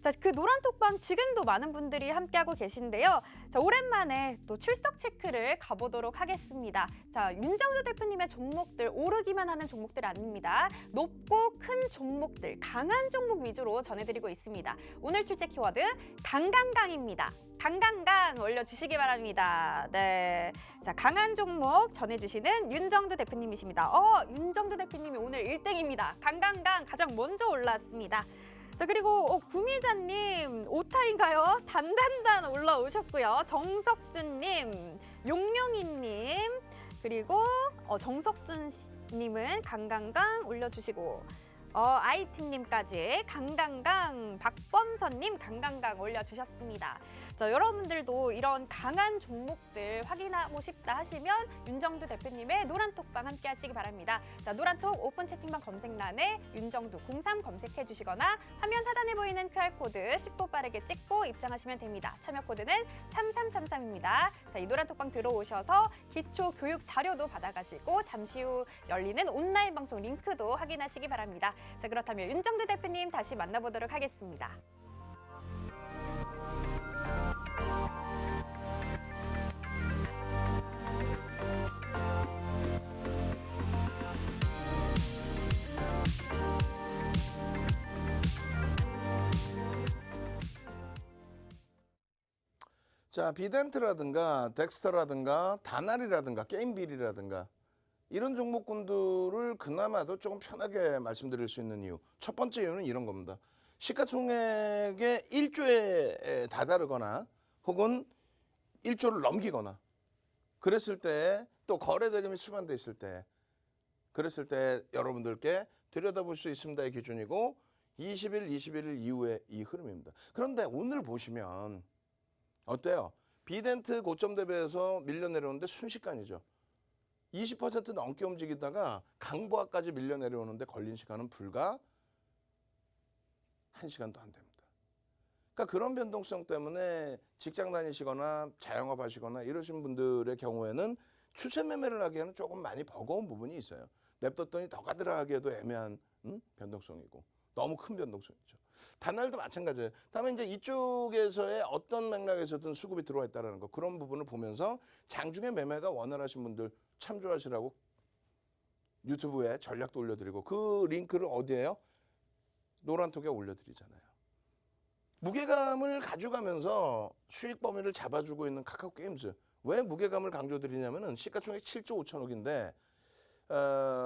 Speaker 1: 자, 그 노란톡방 지금도 많은 분들이 함께하고 계신데요. 자, 오랜만에 또 출석 체크를 가보도록 하겠습니다. 자, 윤정두 대표님의 종목들 오르기만 하는 종목들 아닙니다. 높고 큰 종목들, 강한 종목 위주로 전해드리고 있습니다. 오늘 출제 키워드 강강강입니다. 강강강 올려주시기 바랍니다. 네. 자, 강한 종목 전해주시는 윤정두 대표님이십니다. 윤정두 대표님이 오늘 1등입니다. 강강강 가장 먼저 올라왔습니다. 자, 그리고 구미자님 오타인가요? 단단단 올라오셨고요. 정석순님, 용용이님, 그리고 정석순님은 강강강 올려주시고 아이팀님까지 강강강, 박범선님 강강강 올려주셨습니다. 자, 여러분들도 이런 강한 종목들 확인하고 싶다 하시면 윤정두 대표님의 노란톡방 함께 하시기 바랍니다. 자, 노란톡 오픈 채팅방 검색란에 윤정두 03 검색해 주시거나 화면 하단에 보이는 QR코드 쉽고 빠르게 찍고 입장하시면 됩니다. 참여 코드는 3333입니다. 자, 이 노란톡방 들어오셔서 기초 교육 자료도 받아가시고 잠시 후 열리는 온라인 방송 링크도 확인하시기 바랍니다. 자, 그렇다면 윤정두 대표님 다시 만나보도록 하겠습니다.
Speaker 2: 자, 비덴트라든가 덱스터라든가 다날이라든가 게임빌이라든가 이런 종목군들을 그나마도 조금 편하게 말씀드릴 수 있는 이유. 첫 번째 이유는 이런 겁니다. 시가총액의 1조에 다다르거나 혹은 1조를 넘기거나 그랬을 때 또 거래대금이 수반돼 있을 때 그랬을 때 여러분들께 들여다볼 수 있습니다의 기준이고 20일, 21일 이후의 이 흐름입니다. 그런데 오늘 보시면 어때요? 비덴트 고점 대비해서 밀려 내려오는데 순식간이죠. 20% 넘게 움직이다가 강보합까지 밀려 내려오는데 걸린 시간은 불과 1시간도 안 됩니다. 그러니까 그런 변동성 때문에 직장 다니시거나 자영업 하시거나 이러신 분들의 경우에는 추세 매매를 하기에는 조금 많이 버거운 부분이 있어요. 냅뒀더니 더 가들어가기에도 애매한 변동성이고 너무 큰 변동성이죠. 단날도 마찬가지예요. 다만 이제 이쪽에서의 어떤 맥락에서든 수급이 들어와 있다는 거 그런 부분을 보면서 장중에 매매가 원활하신 분들 참조하시라고 유튜브에 전략도 올려드리고 그 링크를 어디에요? 노란톡에 올려드리잖아요. 무게감을 가져가면서 수익 범위를 잡아주고 있는 카카오 게임즈. 왜 무게감을 강조드리냐면은 시가총액 7조 5천억인데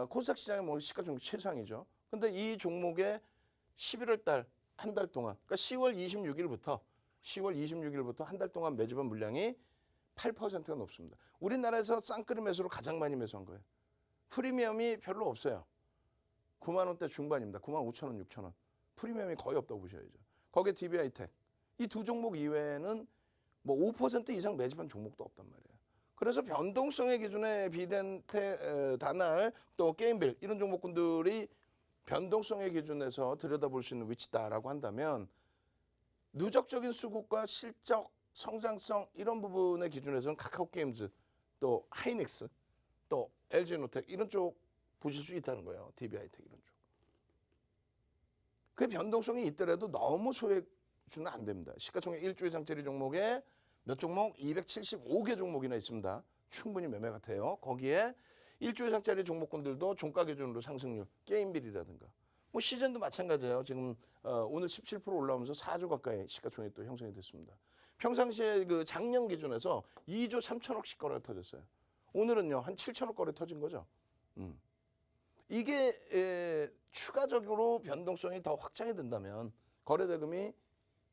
Speaker 2: 코스닥 시장의 뭐 시가총액 최상이죠. 근데 이 종목의 11월 달 한 달 동안 그러니까 10월 26일부터 한 달 동안 매집한 물량이 8%가 높습니다. 우리나라에서 쌍끌이 매수로 가장 많이 매수한 거예요. 프리미엄이 별로 없어요. 9만 원대 중반입니다. 9만 5천 원, 6천 원. 프리미엄이 거의 없다고 보셔야죠. 거기에 DB하이텍. 이 두 종목 이외에는 뭐 5% 이상 매집한 종목도 없단 말이에요. 그래서 변동성의 기준에 비덴테, 다날, 또 게임빌 이런 종목군들이 변동성의 기준에서 들여다볼 수 있는 위치다라고 한다면 누적적인 수급과 실적, 성장성 이런 부분의 기준에서는 카카오 게임즈, 또 하이닉스, 또 LG노텍 이런 쪽 보실 수 있다는 거예요. DB하이텍 이런 쪽. 그 변동성이 있더라도 너무 소액주는 안 됩니다. 시가총액 1조 이상짜리 종목에 몇 종목? 275개 종목이나 있습니다. 충분히 매매가 돼요. 거기에 1조 이상짜리 종목군들도 종가 기준으로 상승률, 게임빌이라든가 뭐 시즌도 마찬가지예요. 지금 오늘 17% 올라오면서 4조 가까이 시가총액이 또 형성이 됐습니다. 평상시에 그 작년 기준에서 2조 3천억씩 거래가 터졌어요. 오늘은요 한 7천억 거래 터진 거죠. 이게 추가적으로 변동성이 더 확장이 된다면 거래대금이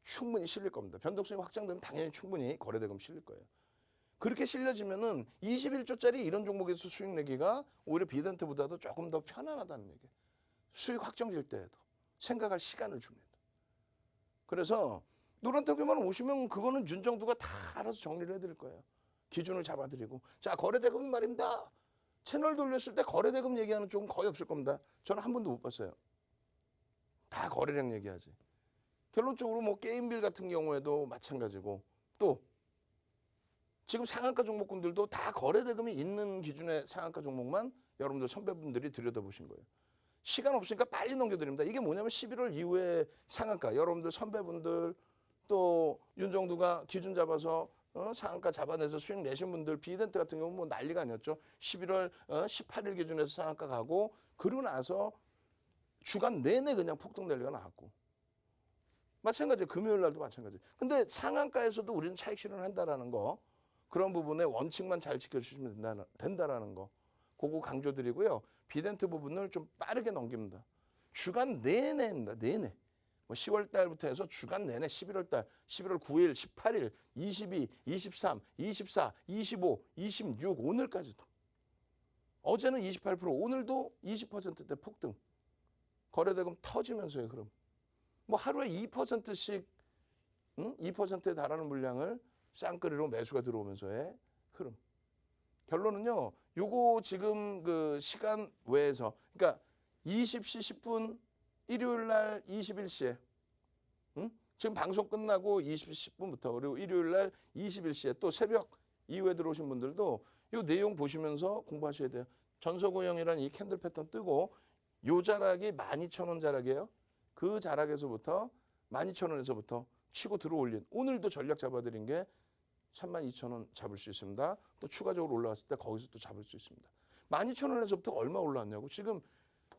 Speaker 2: 충분히 실릴 겁니다. 변동성이 확장되면 당연히 충분히 거래대금 실릴 거예요. 그렇게 실려지면은 21조짜리 이런 종목에서 수익 내기가 오히려 비덴트보다도 조금 더 편안하다는 얘기예요. 수익 확정질 때에도 생각할 시간을 줍니다. 그래서 노란톡에만 오시면 그거는 윤정두가 다 알아서 정리를 해드릴 거예요. 기준을 잡아드리고 자 거래대금 말입니다. 채널 돌렸을 때 거래대금 얘기하는 쪽은 거의 없을 겁니다. 저는 한 번도 못 봤어요. 다 거래량 얘기하지. 결론적으로 뭐 게임빌 같은 경우에도 마찬가지고 또 지금 상한가 종목군들도 다 거래대금이 있는 기준의 상한가 종목만 여러분들 선배분들이 들여다보신 거예요. 시간 없으니까 빨리 넘겨드립니다. 이게 뭐냐면 11월 이후에 상한가 여러분들 선배분들 또 윤정두가 기준 잡아서 상한가 잡아내서 수익 내신 분들 비덴트 같은 경우는 뭐 난리가 아니었죠. 11월 18일 기준에서 상한가 가고 그러고 나서 주간 내내 그냥 폭등 난리가 나왔고 마찬가지예요. 금요일 날도 마찬가지예요. 근데 상한가에서도 우리는 차익 실현을 한다라는 거, 그런 부분의 원칙만 잘 지켜주시면 된다라는 거, 그거 강조드리고요. 비덴트 부분을 좀 빠르게 넘깁니다. 주간 내내입니다. 내내. 뭐 10월 달부터 해서 주간 내내 11월 달, 11월 9일, 18일, 22, 23, 24, 25, 26 오늘까지도. 어제는 28%, 오늘도 20%대 폭등. 거래대금 터지면서요, 그럼. 뭐 하루에 2%씩 2%에 달하는 물량을 쌍끌이로 매수가 들어오면서의 흐름. 결론은요. 요거 지금 그 시간 외에서, 그러니까 20시 10분 일요일 날 21시에 지금 방송 끝나고 20시 10분부터 그리고 일요일 날 21시에 또 새벽 이후에 들어오신 분들도 요 내용 보시면서 공부하셔야 돼요. 전서구형이라는 이 캔들 패턴 뜨고 요 자락이 12,000원 자락이에요. 그 자락에서부터 12,000원에서부터 치고 들어올린 오늘도 전략 잡아드린 게 32,000원 잡을 수 있습니다. 또 추가적으로 올라왔을 때 거기서 또 잡을 수 있습니다. 12,000원에서부터 얼마 올라왔냐고. 지금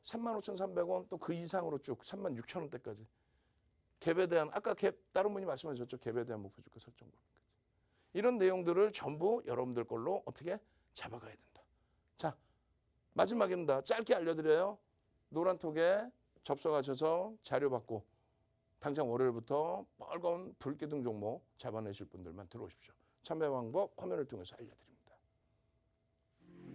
Speaker 2: 35,300원 또 그 이상으로 쭉 36,000원대까지. 갭에 대한 아까 갭 다른 분이 말씀하셨죠. 갭에 대한 목표 주가 설정 부분까지. 이런 내용들을 전부 여러분들 걸로 어떻게 잡아가야 된다. 자, 마지막입니다. 짧게 알려드려요. 노란톡에 접속하셔서 자료 받고 당장 월요일부터 빨간 불기둥 종목 잡아내실 분들만 들어오십시오. 참여 방법 화면을 통해서 알려드립니다.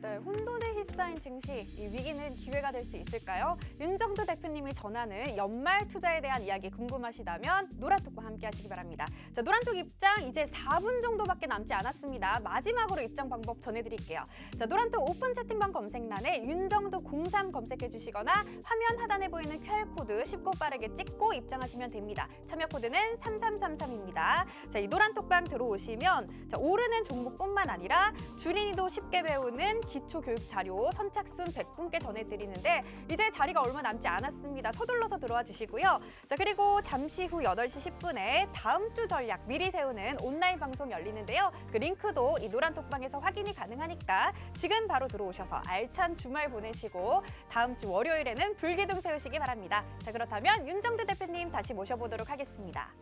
Speaker 1: 네, 혼돈에 휩싸인 증시, 이 위기는 기회가 될 수 있을까요? 윤정두 대표님이 전하는 연말 투자에 대한 이야기 궁금하시다면 노란톡과 함께 하시기 바랍니다. 자, 노란톡 입장 이제 4분 정도밖에 남지 않았습니다. 마지막으로 입장 방법 전해드릴게요. 자, 노란톡 오픈 채팅방 검색란에 윤정두 03 검색해 주시거나 화면 하단에 보이는 QR코드 쉽고 빠르게 찍고 입장하시면 됩니다. 참여 코드는 3333입니다. 자, 이 노란톡방 들어오시면 자, 오르는 종목뿐만 아니라 주린이도 쉽게 배우는 기초 교육 자료 선착순 100분께 전해드리는데 이제 자리가 얼마 남지 않았습니다. 서둘러서 들어와 주시고요. 자, 그리고 잠시 후 8시 10분에 다음 주 전략 미리 세우는 온라인 방송 열리는데요. 그 링크도 이 노란톡방에서 확인이 가능하니까 지금 바로 들어오셔서 알찬 주말 보내시고 다음 주 월요일에는 불기둥 세우시기 바랍니다. 자, 그렇다면 윤정두 대표님 다시 모셔보도록 하겠습니다.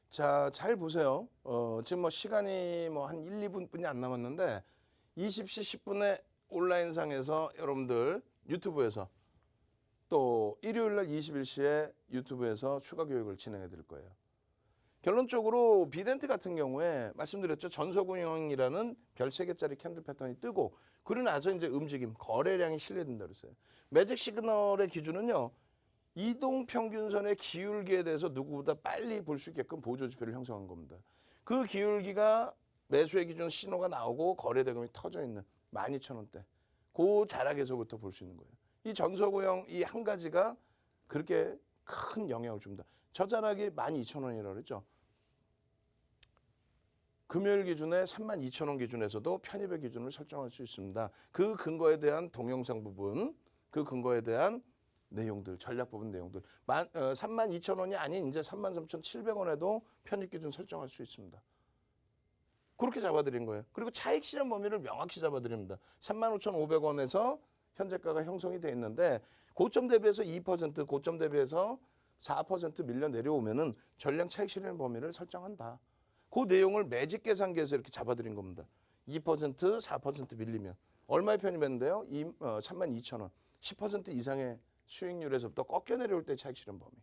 Speaker 2: 자, 잘 보세요. 지금 뭐 시간이 뭐 한 1, 2분뿐이 안 남았는데 20시 10분에 온라인상에서 여러분들 유튜브에서 또 일요일 날 21시에 유튜브에서 추가 교육을 진행해 드릴 거예요. 결론적으로 비덴트 같은 경우에 말씀드렸죠. 전서구형이라는 별 3개짜리 캔들 패턴이 뜨고 그러고 나서 이제 움직임, 거래량이 실려든다 그랬어요. 매직 시그널의 기준은요. 이동 평균선의 기울기에 대해서 누구보다 빨리 볼 수 있게끔 보조 지표를 형성한 겁니다. 그 기울기가 매수의 기준 신호가 나오고 거래 대금이 터져 있는 12,000원대. 그 자락에서부터 볼 수 있는 거예요. 이 전서구형 이 한 가지가 그렇게 큰 영향을 줍니다. 저 자락이 12,000원이라고 그랬죠. 금요일 기준에 32,000원 기준에서도 편입의 기준을 설정할 수 있습니다. 그 근거에 대한 동영상 부분, 그 근거에 대한 내용들, 전략 부분 내용들. 32,000원이 아닌 이제 33,700원에도 편입 기준 설정할 수 있습니다. 그렇게 잡아드린 거예요. 그리고 차익 실현 범위를 명확히 잡아드립니다. 35,500원에서 현재가가 형성이 돼 있는데 고점 대비해서 2%, 고점 대비해서 4% 밀려 내려오면은 전량 차익 실현 범위를 설정한다. 그 내용을 매직 계산기에서 이렇게 잡아드린 겁니다. 2%, 4% 밀리면 얼마에 편입했는데요? 32,000원. 10% 이상의 수익률에서부터 꺾여 내려올 때 차익 실현 범위.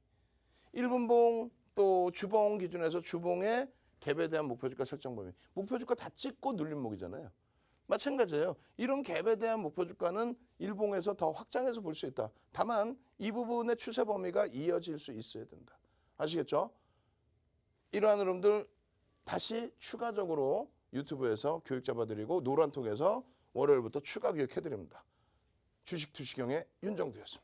Speaker 2: 1분봉 또 주봉 기준에서 주봉의 갭에 대한 목표 주가 설정 범위. 목표 주가 다 찍고 눌림목이잖아요. 마찬가지예요. 이런 갭에 대한 목표 주가는 일봉에서 더 확장해서 볼 수 있다. 다만 이 부분의 추세 범위가 이어질 수 있어야 된다. 아시겠죠? 이러한 흐름들 다시 추가적으로 유튜브에서 교육 잡아드리고 노란톡에서 월요일부터 추가 교육해드립니다. 주식 투시경의 윤정두였습니다.